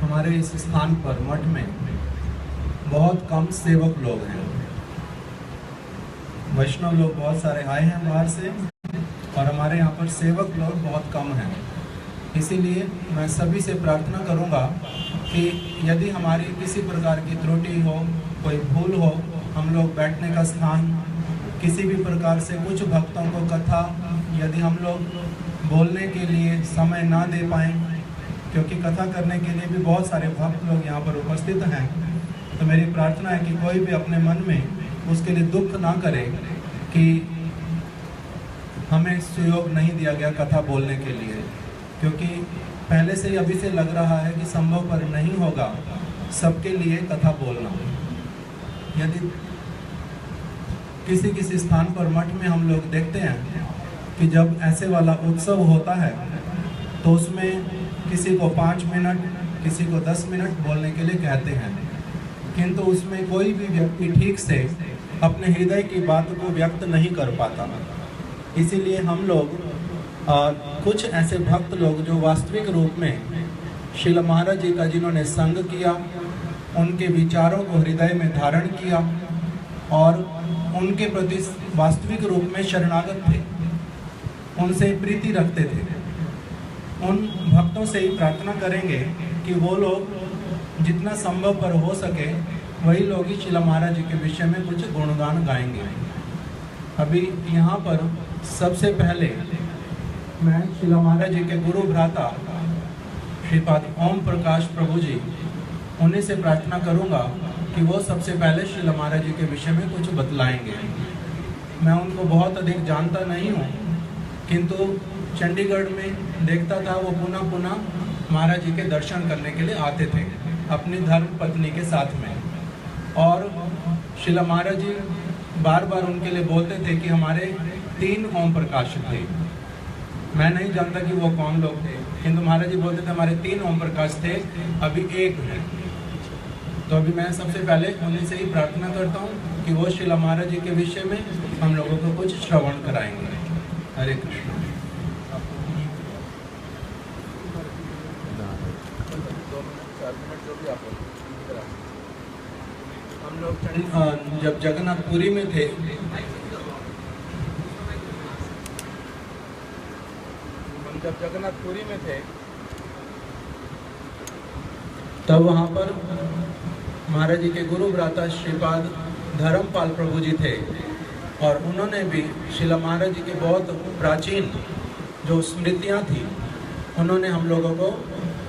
हमारे इस स्थान पर मठ में बहुत कम सेवक लोग हैं। वैष्णव लोग बहुत सारे आए हैं बाहर से और हमारे यहाँ पर सेवक लोग बहुत कम हैं। इसीलिए मैं सभी से प्रार्थना करूँगा कि यदि हमारी किसी प्रकार की त्रुटि हो, कोई भूल हो, हम लोग बैठने का स्थान, किसी भी प्रकार से कुछ भक्तों को कथा यदि हम लोग बोलने के लिए समय ना दे पाएँ, क्योंकि कथा करने के लिए भी बहुत सारे भक्त लोग यहाँ पर उपस्थित हैं, तो मेरी प्रार्थना है कि कोई भी अपने मन में उसके लिए दुख ना करे कि हमें सुयोग नहीं दिया गया कथा बोलने के लिए, क्योंकि पहले से ही अभी से लग रहा है कि संभव पर नहीं होगा सबके लिए कथा बोलना। यदि किसी स्थान पर मठ में हम लोग देखते हैं कि जब ऐसे वाला उत्सव होता है तो उसमें किसी को 5 मिनट, किसी को 10 मिनट बोलने के लिए कहते हैं, किंतु उसमें कोई भी व्यक्ति ठीक से अपने हृदय की बात को व्यक्त नहीं कर पाता। इसीलिए हम लोग कुछ ऐसे भक्त लोग जो वास्तविक रूप में श्रील महाराज जी का जिन्होंने संग किया, उनके विचारों को हृदय में धारण किया और उनके प्रति वास्तविक रूप में शरणागत थे, उनसे प्रीति रखते थे, उन भक्तों से ही प्रार्थना करेंगे कि वो लोग जितना संभव पर हो सके वही लोग ही श्रील महाराज जी के विषय में कुछ गुणगान गाएंगे। अभी यहाँ पर सबसे पहले मैं श्रील महाराज जी के गुरु भ्राता श्रीपाद ओम प्रकाश प्रभु जी, उन्हीं से प्रार्थना करूँगा कि वो सबसे पहले श्रील महाराज जी के विषय में कुछ बतलाएंगे। मैं उनको बहुत अधिक जानता नहीं हूँ, किंतु चंडीगढ़ में देखता था वो पुनः पुनः महाराज जी के दर्शन करने के लिए आते थे अपनी धर्म पत्नी के साथ में, और श्रील महाराज जी बार बार उनके लिए बोलते थे कि हमारे 3 ओम प्रकाश थे। मैं नहीं जानता कि वो कौन लोग थे, किंतु महाराज जी बोलते थे हमारे 3 ओम प्रकाश थे, अभी 1 है। तो अभी मैं सबसे पहले उन्हीं से ही प्रार्थना करता हूँ कि वो श्रील महाराज जी के विषय में हम लोगों को कुछ श्रवण कराएंगे। हरे कृष्ण। हम लोग जब जगन्नाथपुरी में थे, तब वहाँ पर महाराज जी के गुरु भ्राता श्रीपाद धर्मपाल प्रभु जी थे, और उन्होंने भी श्रील महाराज जी के बहुत प्राचीन जो स्मृतियाँ थी, उन्होंने हम लोगों को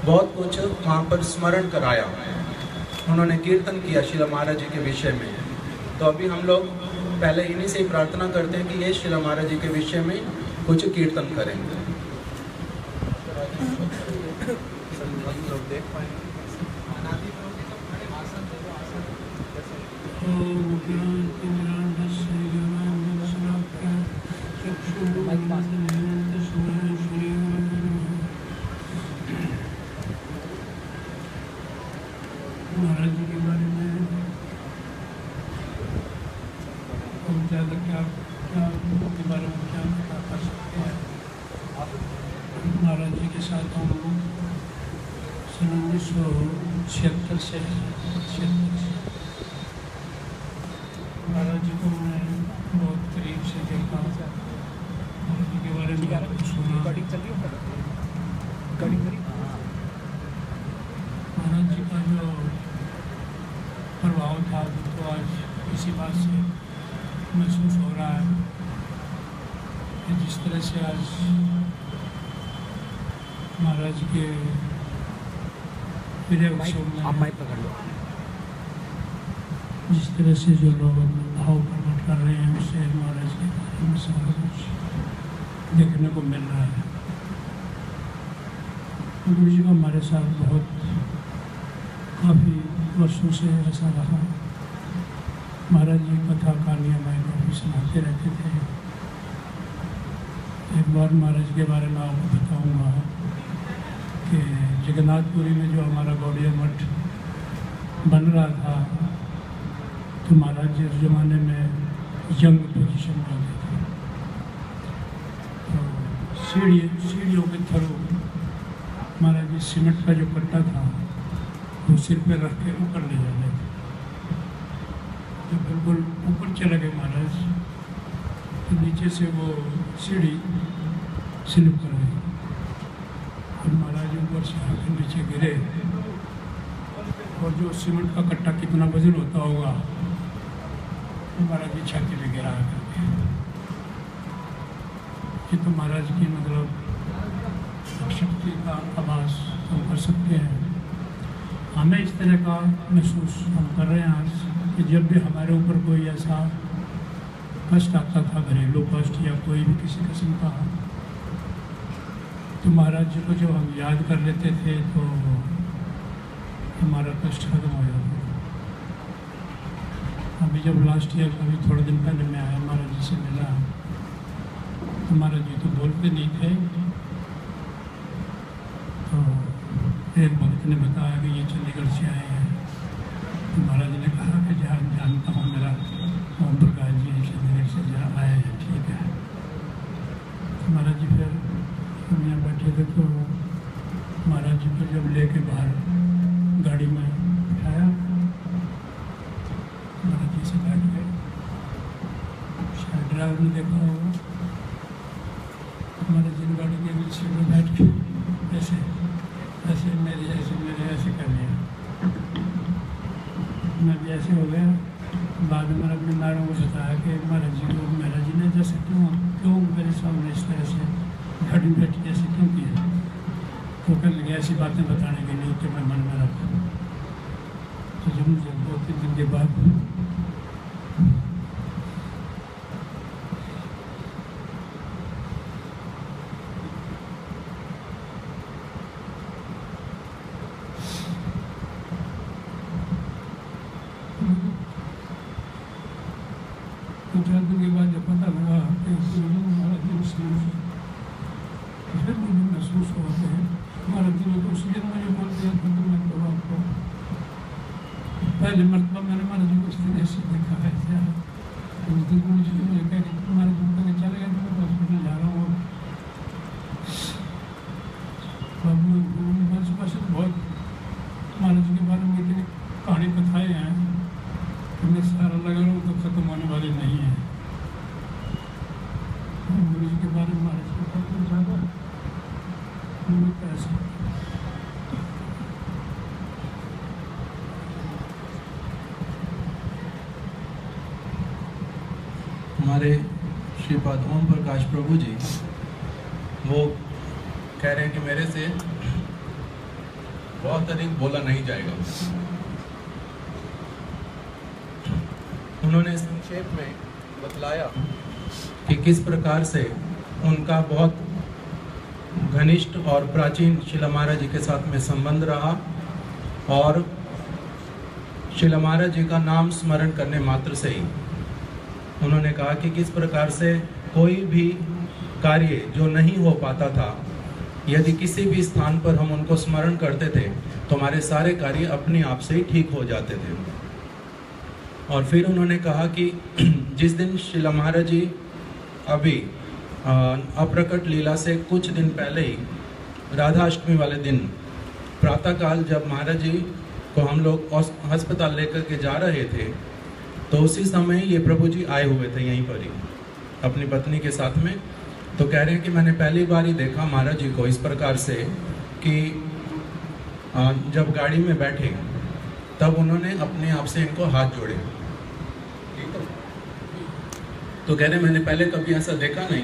बहुत कुछ वहाँ पर स्मरण कराया। उन्होंने कीर्तन किया श्रील महाराज जी के विषय में। तो अभी हम लोग पहले इन्हीं से ही प्रार्थना करते हैं कि ये श्रील महाराज जी के विषय में कुछ कीर्तन करेंगे। महाराज जी के बारे में हम ज़्यादा क्या उनके बारे में क्या बता कर सकते हैं। महाराज जी के साथ हम 1976 से महाराज जी को मैं बहुत करीब से देखा, महाराज जी के बारे में कुछ सुना। महाराज जी का जो प्रभाव था तो आज इसी बात से महसूस हो रहा है कि जिस तरह से आज महाराज के विजय उत्सव में जिस तरह से जो लोग भाव प्रकट कर रहे हैं, उससे महाराज के बारे में सारा कुछ देखने को मिल रहा है। गुरु जी का हमारे साथ बहुत काफ़ी वर्षों से ऐसा रहा। महाराज जी कथा कहानियाँ मैं काफ़ी सुनाते रहते थे। एक बार महाराज के बारे में आपको बताऊँगा कि जगन्नाथपुरी में जो हमारा गौड़िया मठ बन रहा था, तो महाराज जी उस ज़माने में यंग पोजीशन में होते थे। तो सीढ़ियों के थ्रू महाराज जी सीमेंट का जो कट्टा था वो सिर पे रख के ऊपर ले जाते थे। तो बिल्कुल ऊपर चले गए महाराज, तो नीचे से वो सीढ़ी स्लिप कर गई और महाराज ऊपर से आकर नीचे गिरे। और जो सीमेंट का कट्टा कितना वजन होता होगा, तो महाराज की छाती पे गिरा करके। ये तो महाराज की मतलब शक्ति का आभास हम कर सकते हैं। हमें इस तरह का महसूस हम कर रहे हैं आज कि जब भी हमारे ऊपर कोई ऐसा कष्ट आता था, घरेलू कष्ट या कोई भी किसी किस्म का, तो महाराज जी को जब हम याद कर लेते थे तो हमारा कष्ट खत्म हो जाता था। अभी जब लास्ट ईयर अभी थोड़े दिन पहले मैं आया, महाराज जी से मिला, तो महाराज जी तो बोलते नहीं थे। तो एक भक्त ने बताया कि ये चंडीगढ़ से आए हैं। तो महाराज जी ने कहा कि जानता हूँ, मेरा ओम प्रकाश जी चंडीगढ़ से जहाँ आए हैं, ठीक है। तो महाराज जी फिर हम यहाँ बैठे थे, तो महाराज जी को जब लेके बाहर गाड़ी में उठाया, महाराज जी से बैठ गए। शायद ड्राइवर ने देखा होगा, महाराज जी ने गाड़ी के अगली सीट में बैठ के ऐसे ऐसे मेरे ऐसे कर लिया। मैं भी ऐसे हो गया। बाद में मैंने अपने मैडम को बताया कि महाराज जी ने जैसे क्यों मेरे सामने इस तरह से गाड़ी में बैठ के ऐसे क्यों किया। तो कर लगे ऐसी बातें बताने के लिए कि मैं मन में रखूँ। तो जब मुझे 2-3 दिन के बाद जब पता लगा कि महाराज जी फिर मुझे महसूस हुआ कि महाराज जी ने तो उसी दिन मुझे बोल दिया था। तो मैं तो आपको पहले मरतबा मैंने महाराज जी को इस दिन ऐसे देखा है। उस दिन मुझे कह रही महाराज जी को चले गए, मैं हॉस्पिटल जा रहा हूँ। बस बहुत महाराज जी के बारे में इतनी कहानी कथाएँ हैं कि मैं सारा लगा रहा हूँ तो खत्म होने वाली नहीं है। गुरु जी के बारे में महाराज को बहुत ज़्यादा पैसा। हमारे श्रीपाद ओम प्रकाश प्रभु जी वो कह रहे हैं कि मेरे से बहुत अधिक बोला नहीं जाएगा। उन्होंने संक्षेप में बतलाया कि किस प्रकार से उनका बहुत घनिष्ठ और प्राचीन शिला महाराज जी के साथ में संबंध रहा और शिला महाराज जी का नाम स्मरण करने मात्र से ही उन्होंने कहा कि किस प्रकार से कोई भी कार्य जो नहीं हो पाता था, यदि किसी भी स्थान पर हम उनको स्मरण करते थे तो हमारे सारे कार्य अपने आप से ही ठीक हो जाते थे। और फिर उन्होंने कहा कि जिस दिन शिला महाराज जी अभी अप्रकट लीला से कुछ दिन पहले ही राधाष्टमी वाले दिन प्रातःकाल जब महाराज जी को हम लोग अस्पताल लेकर के जा रहे थे, तो उसी समय ये प्रभु जी आए हुए थे यहीं पर ही अपनी पत्नी के साथ में। तो कह रहे हैं कि मैंने पहली बार ही देखा महाराज जी को इस प्रकार से कि जब गाड़ी में बैठे तब उन्होंने अपने आप से इनको हाथ जोड़े। तो कह रहे मैंने पहले कभी ऐसा देखा नहीं।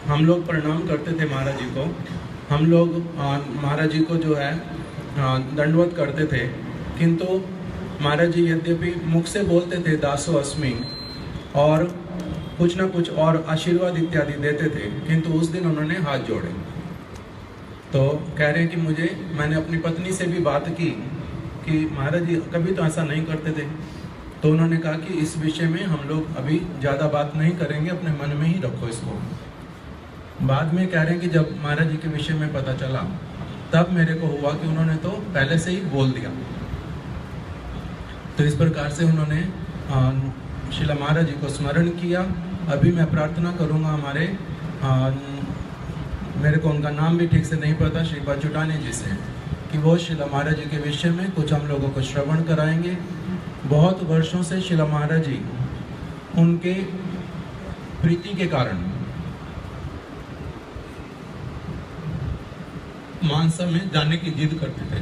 हम लोग प्रणाम करते थे महाराज जी को, हम लोग महाराज जी को जो है दंडवत करते थे, किंतु महाराज जी यद्यपि मुख से बोलते थे दासो अस्मि और कुछ ना कुछ और आशीर्वाद इत्यादि देते थे, किंतु उस दिन उन्होंने हाथ जोड़े। तो कह रहे हैं कि मैंने अपनी पत्नी से भी बात की कि महाराज जी कभी तो ऐसा नहीं करते थे। तो उन्होंने कहा कि इस विषय में हम लोग अभी ज़्यादा बात नहीं करेंगे, अपने मन में ही रखो इसको। बाद में कह रहे हैं कि जब महाराज जी के विषय में पता चला तब मेरे को हुआ कि उन्होंने तो पहले से ही बोल दिया। तो इस प्रकार से उन्होंने शिला महाराज जी को स्मरण किया। अभी मैं प्रार्थना करूंगा मेरे को उनका नाम भी ठीक से नहीं पता, श्रीपाद चुटानी जी से, कि वो शिला महाराज जी के विषय में कुछ हम लोगों को श्रवण कराएंगे। बहुत वर्षों से शिला महाराज जी उनके प्रीति के कारण मानसा में जाने की जिद करते थे।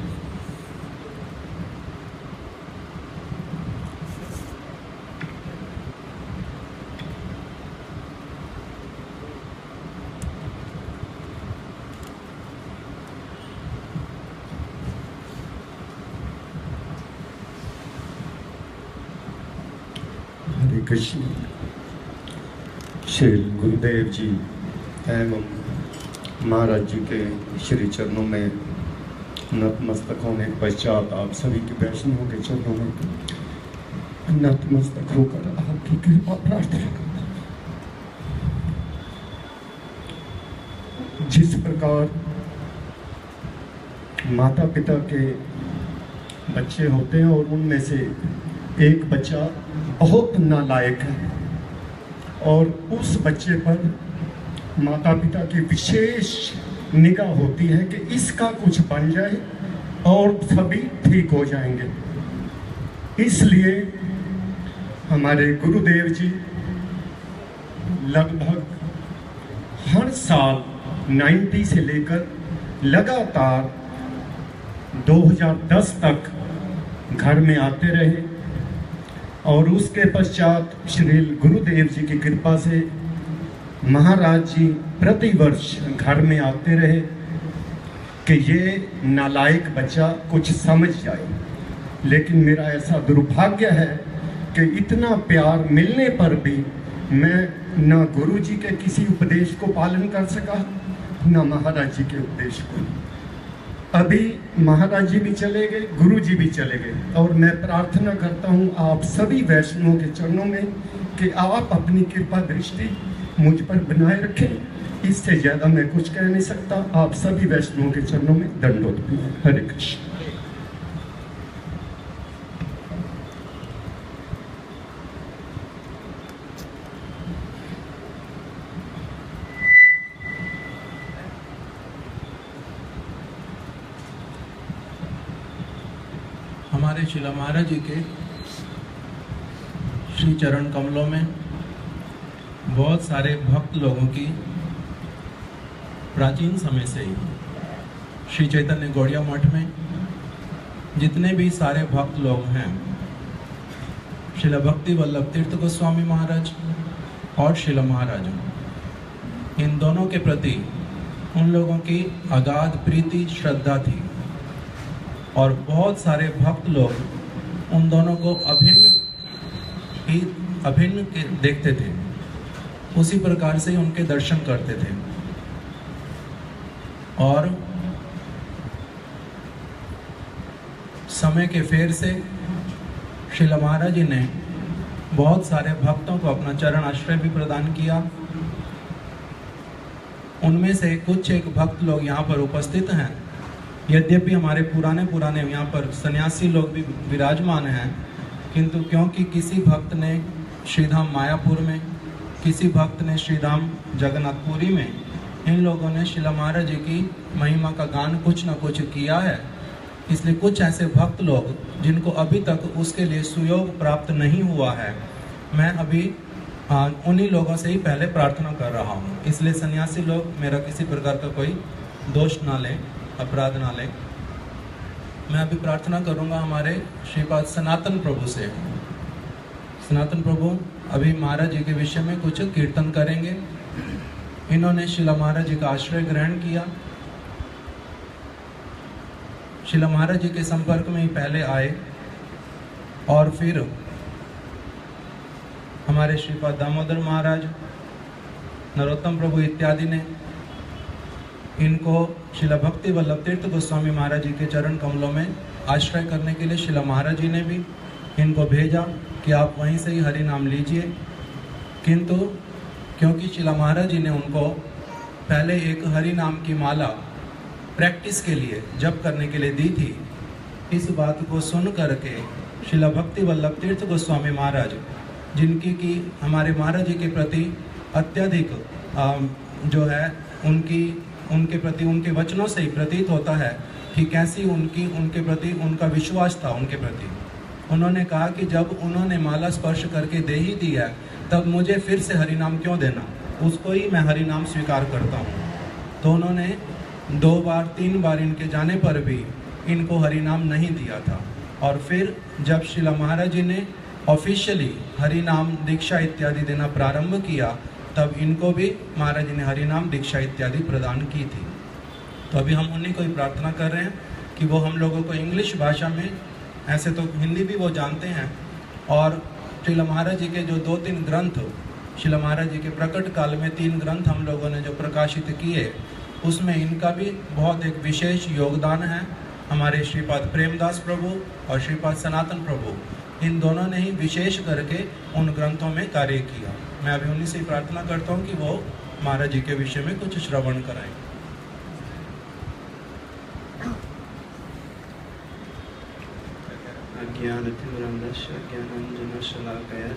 हरे कृष्ण। श्री गुरुदेव जी एवं महाराज जी के श्री चरणों में नतमस्तक होने के पश्चात आप सभी के वैष्णवों के चरणों में नतमस्तक होकर आपकी कृपा प्रार्थना करता हूं। जिस प्रकार माता पिता के बच्चे होते हैं और उनमें से एक बच्चा बहुत नालायक है और उस बच्चे पर माता पिता की विशेष निगाह होती है कि इसका कुछ बन जाए और सभी ठीक हो जाएंगे। इसलिए हमारे गुरुदेव जी लगभग हर साल 90 से लेकर लगातार 2010 तक घर में आते रहे और उसके पश्चात श्री गुरुदेव जी की कृपा से महाराज जी प्रतिवर्ष घर में आते रहे कि ये नालायक बच्चा कुछ समझ जाए। लेकिन मेरा ऐसा दुर्भाग्य है कि इतना प्यार मिलने पर भी मैं न गुरु जी के किसी उपदेश को पालन कर सका न महाराज जी के उपदेश को। अभी महाराज जी भी चले गए, गुरु जी भी चले गए और मैं प्रार्थना करता हूँ आप सभी वैष्णवों के चरणों में कि आप अपनी कृपा दृष्टि मुझ पर बनाए रखें। इससे ज़्यादा मैं कुछ कह नहीं सकता। आप सभी वैष्णवों के चरणों में दंडोत। हरे कृष्ण। हमारे शिला महाराज जी के श्री चरण कमलों में बहुत सारे भक्त लोगों की प्राचीन समय से ही श्री चैतन्य गौड़िया मठ में जितने भी सारे भक्त लोग हैं, शिला भक्ति वल्लभ तीर्थ गोस्वामी महाराज और शिला महाराज, इन दोनों के प्रति उन लोगों की अगाध प्रीति श्रद्धा थी और बहुत सारे भक्त लोग उन दोनों को अभिन्न देखते थे, उसी प्रकार से उनके दर्शन करते थे। और समय के फेर से श्रीला महाराज जी ने बहुत सारे भक्तों को अपना चरण आश्रय भी प्रदान किया। उनमें से कुछ एक भक्त लोग यहाँ पर उपस्थित हैं। यद्यपि हमारे पुराने यहाँ पर सन्यासी लोग भी विराजमान हैं, किंतु क्योंकि किसी भक्त ने श्रीधाम मायापुर में, किसी भक्त ने श्रीधाम जगन्नाथपुरी में, इन लोगों ने शिला महाराज जी की महिमा का गान कुछ न कुछ किया है, इसलिए कुछ ऐसे भक्त लोग जिनको अभी तक उसके लिए सुयोग प्राप्त नहीं हुआ है, मैं अभी उन्हीं लोगों से ही पहले प्रार्थना कर रहा हूँ। इसलिए सन्यासी लोग मेरा किसी प्रकार का कोई दोष ना लें, अपराध ना लें। मैं अभी प्रार्थना करूँगा हमारे श्रीपाद सनातन प्रभु से। सनातन प्रभु अभी महाराज जी के विषय में कुछ कीर्तन करेंगे। इन्होंने शिला महाराज जी का आश्रय ग्रहण किया, शिला महाराज जी के संपर्क में ही पहले आए और फिर हमारे श्रीपाद दामोदर महाराज, नरोत्तम प्रभु इत्यादि ने इनको शिला भक्ति वल्लभ तीर्थ गोस्वामी महाराज जी के चरण कमलों में आश्रय करने के लिए शिला महाराज जी ने भी इनको भेजा कि आप वहीं से ही हरि नाम लीजिए। किंतु क्योंकि शिला महाराज जी ने उनको पहले एक हरि नाम की माला प्रैक्टिस के लिए, जप करने के लिए दी थी, इस बात को सुन करके शिला भक्ति वल्लभ तीर्थ गोस्वामी महाराज, जिनकी कि हमारे महाराज जी के प्रति अत्यधिक जो है उनके प्रति उनके वचनों से ही प्रतीत होता है कि कैसी उनके प्रति उनका विश्वास था उनके प्रति। उन्होंने कहा कि जब उन्होंने माला स्पर्श करके दे ही दिया तब मुझे फिर से हरिनाम क्यों देना, उसको ही मैं हरिनाम स्वीकार करता हूँ। तो उन्होंने 2 बार 3 बार इनके जाने पर भी इनको हरिनाम नहीं दिया था। और फिर जब शिला महाराज जी ने ऑफिशियली हरिनाम दीक्षा इत्यादि देना प्रारंभ किया तब इनको भी महाराज जी ने हरिनाम दीक्षा इत्यादि प्रदान की थी। तो अभी हम उन्हीं को ही प्रार्थना कर रहे हैं कि वो हम लोगों को इंग्लिश भाषा में, ऐसे तो हिंदी भी वो जानते हैं, और शिला महाराज जी के जो 2-3 ग्रंथ, शिला महाराज जी के प्रकट काल में 3 ग्रंथ हम लोगों ने जो प्रकाशित किए, उसमें इनका भी बहुत एक विशेष योगदान है। हमारे श्रीपाद प्रेमदास प्रभु और श्रीपाद सनातन प्रभु, इन दोनों ने ही विशेष करके उन ग्रंथों में कार्य किया। मैं अभी उन्हीं से प्रार्थना करता हूँ कि वो महाराज जी के विषय में कुछ श्रवण कराएं। अज्ञानतिमिरन्धस्य ज्ञानाञ्जनशलाकया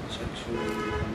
चक्षुरुन्मिलितं